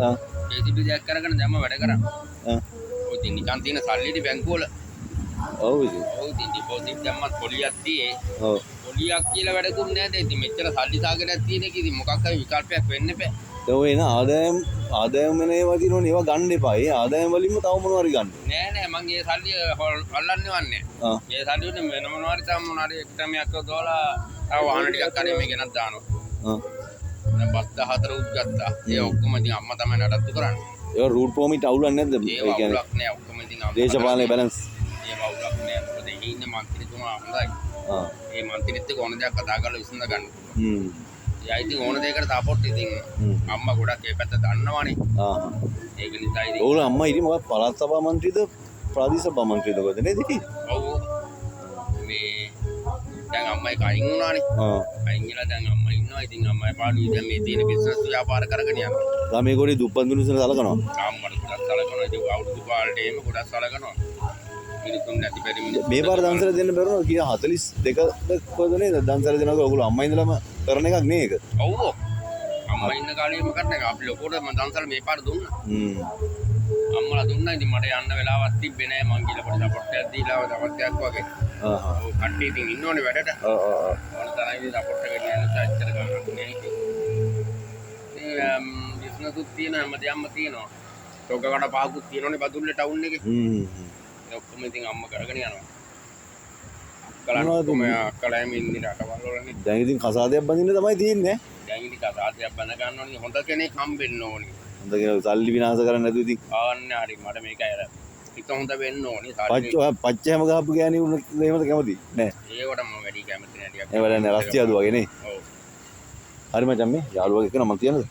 ආ JCB දෙයක් කරගෙන දැම්ම වැඩ කරා. ආ ඔය ඉතින් නිකන් තියෙන සල්ලි ටි බැංකුවල. ඔව් ඉතින් ඔව් ඉතින් ඩිපොසිට් දැම්මත් පොලියක් තියේ. ඔව් පොලියක් කියලා වැඩකුත් නැහැ දැන්. ඉතින් මෙච්චර සල්ලි දාගෙනක් තියෙන එක ඉතින් මොකක් හරි විකල්පයක් වෙන්න එපා. ඒ එන ආදායම් වෙන ඒවා තියෙනවනේ ඒවා ගන්න එපා. ඒ ආදායම් වලින්ම තව මොනවා හරි ගන්න. නෑ මං ඒ සල්ලි අල්ලන්නේ වන්නේ. ආ ඒ සල්ලි වලින් වෙන මොනවා හරි තම මොනවා හරි එක්ටමයක් දාලා තව වාහන ටිකක් හරි මේ ගෙනත් දානවා. ආ දැන් බස් 14 උත් ගත්තා. ඒ ඔක්කොම ඉතින් අම්මා තමයි නඩත්තු කරන්නේ. ඒවා රූට් පර්මිට් අවුලක් නැද්ද? ඒ කියන්නේ නෑ ඔක්කොම ඉතින් අම්මා දේශපාලන බැලන්ස්. ඒ වුණක් නෑ. මොකද එහි ඉන්න මන්ත්‍රීතුමා හොඳයි. ආ ඒ මන්ත්‍රීත් එක්ක ඕන දෙයක් කතා කරලා විසඳ ගන්න. හ්ම් එයා ඉතින් ඕන දෙයකට සපෝට් ඉතින් අම්මා ගොඩක් ඒ පැත්ත දන්නවනේ. ආ ඒක නිසා ඉතින් ඕගොල්ලෝ අම්මා ඉතින් මොකක් පළාත් සභා මන්ත්‍රීද ප්‍රාදේශ සභා මන්ත්‍රීද කොහෙද නේද ඉතින්? ඔව් මේ දැන් අම්මයි කයින් වුණානේ. ආ කයින් ගිහලා දැන් අම්මා ඉන්නවා. ඉතින් අම්මයි පාඩුවේ දැන් මේ තියෙන බිස්නස් ව්‍යාපාර කරගෙන යනවා. ළමයි ගොඩේ දුප්පත් මිනිස්සුන් සලකනවා. අම්මට ගොඩක් සලකනවා. ඉතින් අවුරුදු කාලේ එහෙම ගොඩක් සලකනවා. මිනිතුන් නැති බැරි මිනිස්සු මේ පාර දන්සල දෙන්න බැරුණා කියලා 42ද කොහෙද නේද දන්සල දෙනවා ඔයගොල්ලෝ අම්මා ඉඳලම කරන එකක් නේ ඒක. ඔව් අම්මා ඉන්න කාලේම කරන එක අපි ලොකෝට මම දන්සල මේ පාර දුන්නා. අම්මලා දුන්නා. ඉතින් මට යන්න වෙලාවක් තිබ්බේ නෑ. මං ගිහලා පොඩි සපෝට් එකක් දීලා දවස්යක් වගේ. ඔව් කට්ටිය ඉතින් ඉන්නෝනේ වැඩට. ඕන තරම් ඉතින් සපෝට් එකක් දෙන්න සාච්චර ගන්නත් නෑ. ඉතින් බිස්නස් උත් තියෙන හැමදේම තියෙනවා. ටොකකට පහකුත් තියෙනෝනේ බදුල්ලේ ටවුන් එකේ. ඔක්කොම ඉතින් අම්මා කරගෙන යනවා. අක්කලාම ඉන්නේ රටවල් වලනේ. දැන් ඉතින් කසාදයක් බඳින්න තමයි තියෙන්නේ. දැන් ඉතින් කසාදයක් බඳ ගන්න ඕනේ. හොඳ කෙනෙක් හම්බෙන්න ඕනේ. හොඳ කෙනෙක් සල්ලි විනාශ කරන්නේ නැතුව ඉතින් ආන්න හරි මට මේකයි අර ටික හොඳ වෙන්න ඕනේ. පච්ච හැම ගහපු ගෑණි වුණත් එහෙමද කැමති නෑ. ඒකට මම වැඩි කැමති නෑ ටිකක්. ඒ වැඩන්නේ රස්තිය අදුවගේ නේ. ඔව්. හරි මචං මේ යාළුවගේ එක නම තියනද?